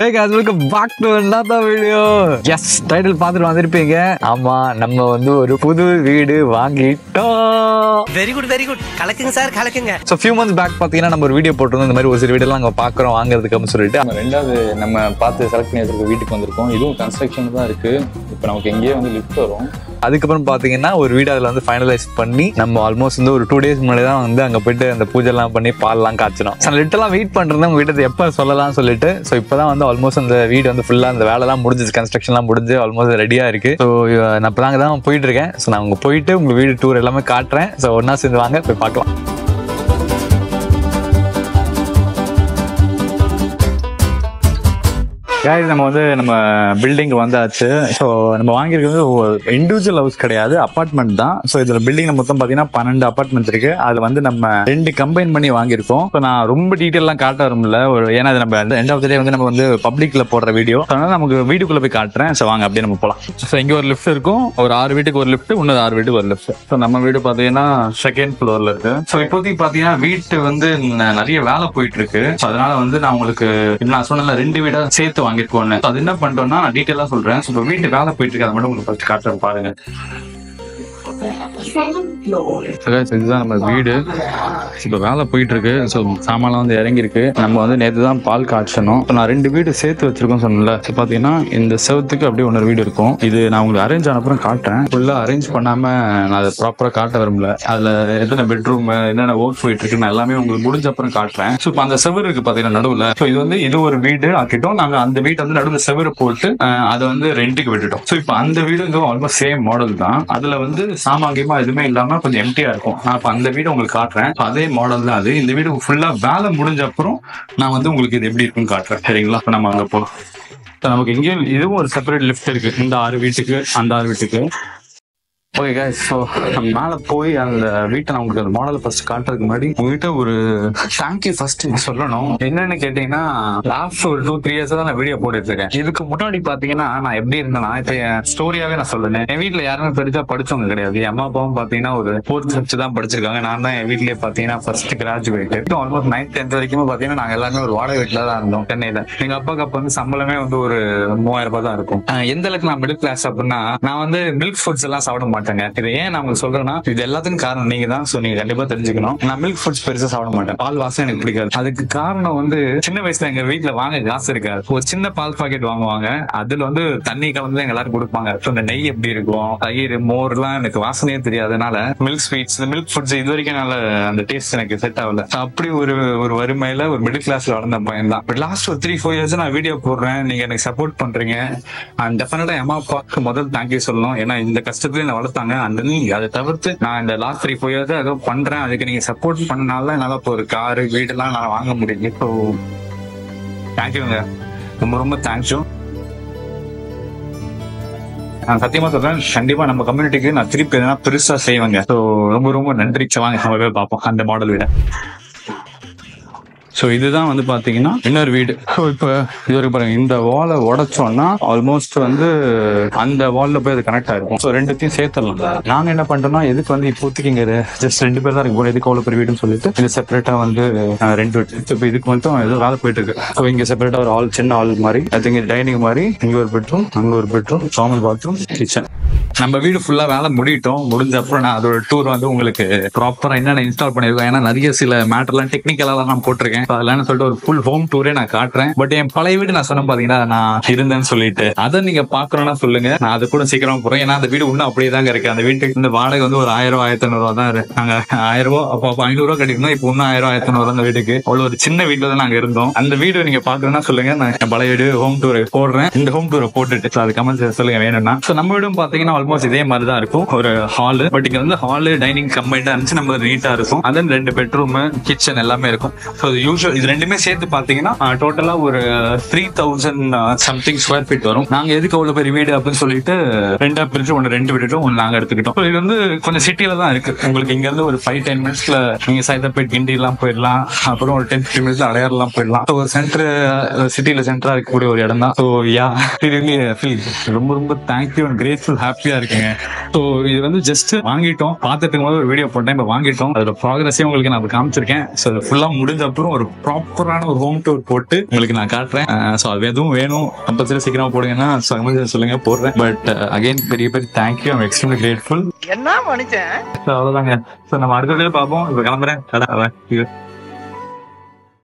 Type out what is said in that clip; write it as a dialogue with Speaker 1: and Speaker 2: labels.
Speaker 1: Hey guys, welcome back to another video. Yes, title பார்த்துட்டு வந்திருப்பீங்க. ஆமா, நம்ம வந்து ஒரு புது வீடு வாங்கிட்டோம்.
Speaker 2: Very good, very good. கலக்குங்க சார், கலக்குங்க.
Speaker 1: So few months back பாத்தீங்கன்னா நம்ம ஒரு வீடியோ போட்டிருந்தோம். இந்த மாதிரி ஒரு சில வீடியோலாம் நாங்க பாக்குறோம் வாங்குறதுக்கு சொல்லிட்டு.
Speaker 3: ரெண்டாவது நம்ம பார்த்து செலக்ட் பண்ணி வச்சிருக்க வீட்டுக்கு வந்திருக்கோம். இதுவும் கன்ஸ்ட்ரக்ஷன் தான் இருக்கு. இப்போ நமக்கு எங்கேயே வந்து லிஃப்ட் வரும்.
Speaker 1: அதுக்கப்புறம் பாத்தீங்கன்னா ஒரு வீடு அதில் வந்து ஃபைனலைஸ் பண்ணி நம்ம ஆல்மோஸ்ட் வந்து ஒரு 2 days முன்னாடி தான் வந்து அங்கே போயிட்டு அந்த பூஜை எல்லாம் பண்ணி பால்லாம் காய்ச்சினோம். லிட்டெல்லாம் வெயிட் பண்றேன் உங்க வீட்டை எப்போ சொல்லலாம் சொல்லிட்டு. ஸோ இப்போதான் வந்து ஆல்மோஸ்ட் அந்த வீடு வந்து ஃபுல்லா அந்த வேலைலாம் முடிஞ்சு கன்ஸ்ட்ரக்ஷன்லாம் முடிஞ்சு ஆல்மோஸ்ட் ரெடியா இருக்கு. ஸோ நான் இப்போ தான் போயிட்டு இருக்கேன். ஸோ நான் அங்கே போயிட்டு உங்க வீடு டூர் எல்லாமே காட்டுறேன். ஸோ ஒன்னா சேர்ந்து வாங்க போய் பார்க்கலாம். நம்ம வந்து நம்ம பில்டிங் வந்தாச்சு. ஸோ நம்ம வாங்கியிருக்கிறது இண்டிவிஜுவல் ஹவுஸ் கிடையாது, அப்பார்ட்மெண்ட் தான். ஸோ இதுல பில்டிங் மொத்தம் பார்த்தீங்கன்னா 12 அப்பார்ட்மெண்ட்ஸ் இருக்கு. அதுல வந்து நம்ம 2 கம்பைன் பண்ணி வாங்கியிருக்கோம். ஸோ நான் ரொம்ப டீட்டெயிலாம் காட்ட வரும்ல, ஏன்னா அது நம்ம எண்ட் ஆஃப் த டே வந்து நம்ம வந்து பப்ளிக்ல போடுற வீடியோ, அதனால நமக்கு வீட்டுக்குள்ள போய் காட்டுறேன். ஸோ வாங்க அப்படியே நம்ம போகலாம். ஸோ இங்க ஒரு லிஃப்ட் இருக்கும், ஒரு 6 வீட்டுக்கு ஒரு லிஃப்ட், இன்னொரு 6 வீட்டுக்கு ஒரு லிஃப்ட். ஸோ நம்ம வீடு பார்த்தீங்கன்னா 2nd floorல இருக்கு. ஸோ இப்போதைக்கு பார்த்தீங்கன்னா வீட்டு வந்து நிறைய வேலை போயிட்டு இருக்கு. ஸோ அதனால வந்து நான் உங்களுக்கு நான் சொன்ன 2 வீடை சேர்த்து வாங்கிருக்கோம். அது என்ன பண்றோம்னா நான் டீட்டெயிலா சொல்றேன். இப்போ வீட்டு வேலை போயிட்டு இருக்கு, அதை மட்டும் உங்களுக்கு ஃபர்ஸ்ட் காட்டுறேன் பாருங்க. இதுதான் நம்ம வீடு. இப்போ வேலை போயிட்டு இருக்கு. ஸோ சாமான்லாம் வந்து இறங்கிருக்கு. நம்ம வந்து நேற்று தான் பால் காய்ச்சணும். நான் 2 வீடு சேர்த்து வச்சிருக்கோம் சொன்னல. ஸோ பார்த்தீங்கன்னா இந்த செவத்துக்கு அப்படியே இன்னொரு வீடு இருக்கும். இது நான் உங்களுக்கு அரேஞ்ச் ஆன அப்புறம் காட்டுறேன். ஃபுல்லாக அரேஞ்ச் பண்ணாம நான் அதை ப்ராப்பராக காட்ட விரும்பல. அதில் எத்தனை பெட்ரூம் என்னென்ன ஒர்க் போயிட்டு இருக்கு நான் எல்லாமே உங்களுக்கு முடிஞ்ச அப்புறம் காட்டுறேன். ஸோ இப்போ அந்த செவரு இருக்கு பார்த்தீங்கன்னா நடுவில். ஸோ இது வந்து இது ஒரு வீடு ஆக்கிட்டோம். நாங்கள் அந்த வீட்டை வந்து நடுவில் செவரு போட்டு அதை வந்து ரெண்டுக்கு விட்டுட்டோம். ஸோ இப்போ அந்த வீடு ஆல்மோஸ்ட் சேம் மாடல் தான். அதில் வந்து சாமாங்கியமா எதுவுமே இல்லாம கொஞ்சம் எம்டியா இருக்கும். நான் இப்ப அந்த வீடு உங்களுக்கு காட்டுறேன். அதே மாடல் தான் அது. இந்த வீடு ஃபுல்லா வேலை முடிஞ்ச அப்புறம் நான் வந்து உங்களுக்கு இது எப்படி இருக்குன்னு காட்டுறேன். சரிங்களா? இப்ப நம்ம அங்க போலாம். நமக்கு எங்கேயும் இதுவும் ஒரு செப்பரேட் லிஃப்ட் இருக்கு. இந்த 6 வீட்டுக்கு அந்த 6 வீட்டுக்கு. ஓகே கைஸ், ஸோ நம்ம மேலே போய் அந்த வீட்டை நான் உங்களுக்கு அந்த மாடலை ஃபர்ஸ்ட் காட்டுறதுக்கு முன்னாடி உங்ககிட்ட ஒரு தேங்க்யூ ஃபர்ஸ்ட் சொல்லணும். என்னன்னு கேட்டீங்கன்னா, லாஸ்ட் ஒரு 2-3 years தான் நான் வீடியோ போட்டுட்டு இருக்கேன். இதுக்கு முன்னாடி பாத்தீங்கன்னா நான் எப்படி இருந்தேன்னா, இப்ப என் ஸ்டோரியாவே நான் சொல்லுறேன். என் வீட்டுல யாருமே பெருசா படிச்சவங்க கிடையாது. என் அம்மா அப்பாவும் பாத்தீங்கன்னா ஒரு 4th சப்ஜெக்ட் தான் படிச்சிருக்காங்க. நான் தான் என் வீட்லயே பாத்தீங்கன்னா first graduate. Almost 9th 10th வரைக்கும் பாத்தீங்கன்னா நாங்க எல்லாருமே ஒரு வாடகை வீட்டுல தான் இருந்தோம் சென்னையில. எங்க அப்பாவுக்கு அப்ப வந்து சம்பளமே வந்து ஒரு 3000 ரூபாய் தான் இருக்கும். எந்த அளவுக்கு நான் மிடில் கிளாஸ் அப்படின்னா, நான் வந்து மில்க் ஃபுட்ஸ் எல்லாம் சாப்பிட மாட்டேன். இது ஏன் நான் உங்களுக்கு சொல்றேன்னா, இது எல்லாத்துக்கும் காரணம் நீங்க தான். சோ நீங்க கண்டிப்பா தெரிஞ்சுக்கணும். நான் மில்க் ஃபுட்ஸ் பெருசா சாப்பிட மாட்டேன். பால் வாசம் எனக்கு பிடிக்காது. அதுக்கு காரணம் வந்து சின்ன வயசுல எங்க வீட்டுல வாங்க காசு இருக்காது. ஒரு சின்ன பால் பாக்கெட் வாங்குவாங்க. அதுல வந்து தண்ணி கலந்து எங்க எல்லாரும் கொடுப்பாங்க. இந்த நெய் எப்படி இருக்கும், தயிர், மோர் எல்லாம் எனக்கு வாசனையே தெரியாதனால மில்க் ஸ்வீட்ஸ், மில்க் ஃபுட்ஸ் இது வரைக்கும் நல்ல அந்த டேஸ்ட் எனக்கு செட் ஆகல. அப்படி ஒரு வறுமையில ஒரு மிடில் கிளாஸ்ல வளர்ந்த பையன் தான். பட் லாஸ்ட் ஒரு 3-4 years நான் வீடியோ போடுறேன். நீங்க எனக்கு சப்போர்ட் பண்றீங்க. அண்ட் டெஃபினட்டா என் அம்மா அப்பாவுக்கு முதல் தேங்க்யூ சொல்லணும். ஏன்னா இந்த கஷ்டத்துல நான் வளர்த்தாங்க. அதை தவிர்த்து நான் இந்த லாஸ்ட் 3-4 years ஏதோ பண்றேன். அதுக்கு நீங்க சப்போர்ட் பண்ணனால என்னால இப்போ ஒரு காரு வீடெல்லாம் நான் வாங்க முடியும். ஸோ தேங்க்யூங்க, ரொம்ப ரொம்ப தேங்க்யூ. நான் சத்தியமா சொல்றேன், கண்டிப்பா நம்ம கம்யூனிட்டிக்கு நான் திருப்பி எதனா பெருசா செய்வேங்க. ஸோ ரொம்ப ரொம்ப நன்றி. வாங்க நம்ம போய் பார்ப்போம் அந்த மாடல் வீட. ஸோ இதுதான் வந்து பாத்தீங்கன்னா இன்னொரு வீடு. ஸோ இப்போ இது வரைக்கும் பாருங்க, இந்த வாலை உடைச்சோம்னா ஆல்மோஸ்ட் வந்து அந்த வால்ல போய் அது கனெக்ட் ஆயிருக்கும். ஸோ ரெண்டுத்தையும் சேர்த்துடலாம். நாங்க என்ன பண்றோம்னா, எதுக்கு வந்து இப்போதைக்கு இங்க ஜஸ்ட் 2 பேர் தான் இருக்கும், எதுக்கு அவ்வளோ பெரிய வீடுன்னு சொல்லிட்டு இது செப்பரேட்டா வந்து 2 வீடு. இப்போ இதுக்கு மட்டும் ஏதோ வேலை போயிட்டு இருக்கு. ஸோ இங்க செப்பரேட்டா ஒரு ஹால், சின்ன ஹால் மாதிரி, அது இங்க டைனிங் மாதிரி, இங்க ஒரு பெட்ரூம், அங்க ஒரு பெட்ரூம், காமன் பாத்ரூம், கிச்சன். நம்ம வீடு ஃபுல்லா வேலை முடிட்டோம். முடிஞ்ச அப்புறம் நான் அதோட டூர் வந்து உங்களுக்கு ப்ராப்பரா என்னென்ன இன்ஸ்டால் பண்ணிருக்கேன். ஏன்னா நிறைய சில மேட்டர்லாம் டெக்னிக்கலாலாம் நான் போட்டிருக்கேன். அதெல்லாம் சொல்லிட்டு ஒரு ஃபுல் ஹோம் டூரே நான் காட்டுறேன். பட் என் பழைய வீடு நான் சொன்ன பாத்தீங்கன்னா நான் இருந்தேன்னு சொல்லிட்டு, அதை நீங்க பாக்கணும்னா சொல்லுங்க, நான் அது கூட சீக்கிரமா போறேன். ஏன்னா அந்த வீடு இன்னும் அப்படியே தாங்க இருக்கு. அந்த வீட்டுக்கு இந்த வாடகை வந்து ஒரு 1000 1500 ரூபா தான் இருக்கு. நாங்க 1000 ரூபா அப்போ 500 ரூபா கட்டிருந்தோம். இப்போ இன்னும் 1000 1500 அந்த வீட்டுக்கு. அவ்வளவு ஒரு சின்ன வீட்டுல தான் நாங்க இருந்தோம். அந்த வீடு நீங்க பாக்கணும்னா சொல்லுங்க, நான் என் பழைய வீடு ஹோம் டூர் போடுறேன். இந்த ஹோம் டூரை போட்டுட்டு அது கமெண்ட் சொல்லுங்க வேணும்னா. நம்ம வீடும் பாத்தீங்கன்னா ஆல்மோஸ்ட் இதே மாதிரி தான் இருக்கும். ஒரு ஹாலு, பட் இங்க வந்து ஹாலு டைனிங் கம்பைண்டா இருந்துச்சு. நம்ம நீட்டா இருக்கும். அதன் 2 பெட்ரூம், கிச்சன் எல்லாமே இருக்கும். ஸோ யூஸ்வல் இது ரெண்டுமே சேர்த்து பாத்தீங்கன்னா டோட்டலா ஒரு 3000 சம்திங் ஸ்கொயர் ஃபீட் வரும். நாங்க எதுக்கு அவ்வளவு பெரிய வீடு அப்படின்னு சொல்லிட்டு 2 பிரிச்சு 2 விட்டுட்டோம், 1 நாங்க எடுத்துக்கிட்டோம். இது வந்து கொஞ்சம் சிட்டில தான் இருக்கு. உங்களுக்கு இங்க இருந்து ஒரு 5-10 மினிட்ஸ்ல நீங்க சைதாப்பேட், கிண்டி எல்லாம் போயிடலாம். அப்புறம் ஒரு 10-15 மினிட்ஸ்ல அடையார் எல்லாம் போயிடலாம். ஒரு சென்டர் சிட்டில சென்டரா இருக்கக்கூடிய ஒரு இடம் தான். ஸோ யா, ரொம்ப ரொம்ப தேங்க்யூ அண்ட் கிரேட்ஃபுல், ஹாப்பியா இருக்குங்க. ஸோ இது வந்து ஜஸ்ட் வாங்கிட்டோம், பார்த்துட்டு இருக்கும்போது ஒரு வீடியோ போட்டேன். இப்போ வாங்கிட்டோம், அதோட ப்ராக்ரஸே உங்களுக்கு நான் காமிச்சிருக்கேன். ஸோ இது ஃபுல்லாக முடிஞ்ச அப்புறம் ஒரு ப்ராப்பரான ஒரு ஹோம் டூர் போட்டு உங்களுக்கு நான் காட்டுறேன். ஸோ அது எதுவும் வேணும் கம்பல்சரி சீக்கிரமா போடுங்கன்னா சொல்லுங்க, போடுறேன். பட் அகைன் பெரிய தேங்க்யூ, ஐம் எக்ஸ்ட்ரீம்லி கிரேட்ஃபுல்.
Speaker 2: என்ன மனுஷன்.
Speaker 1: அவ்வளோதாங்க. ஸோ நம்ம அடுத்த வீடியோ பார்ப்போம். இப்போ கிளம்புறேன்.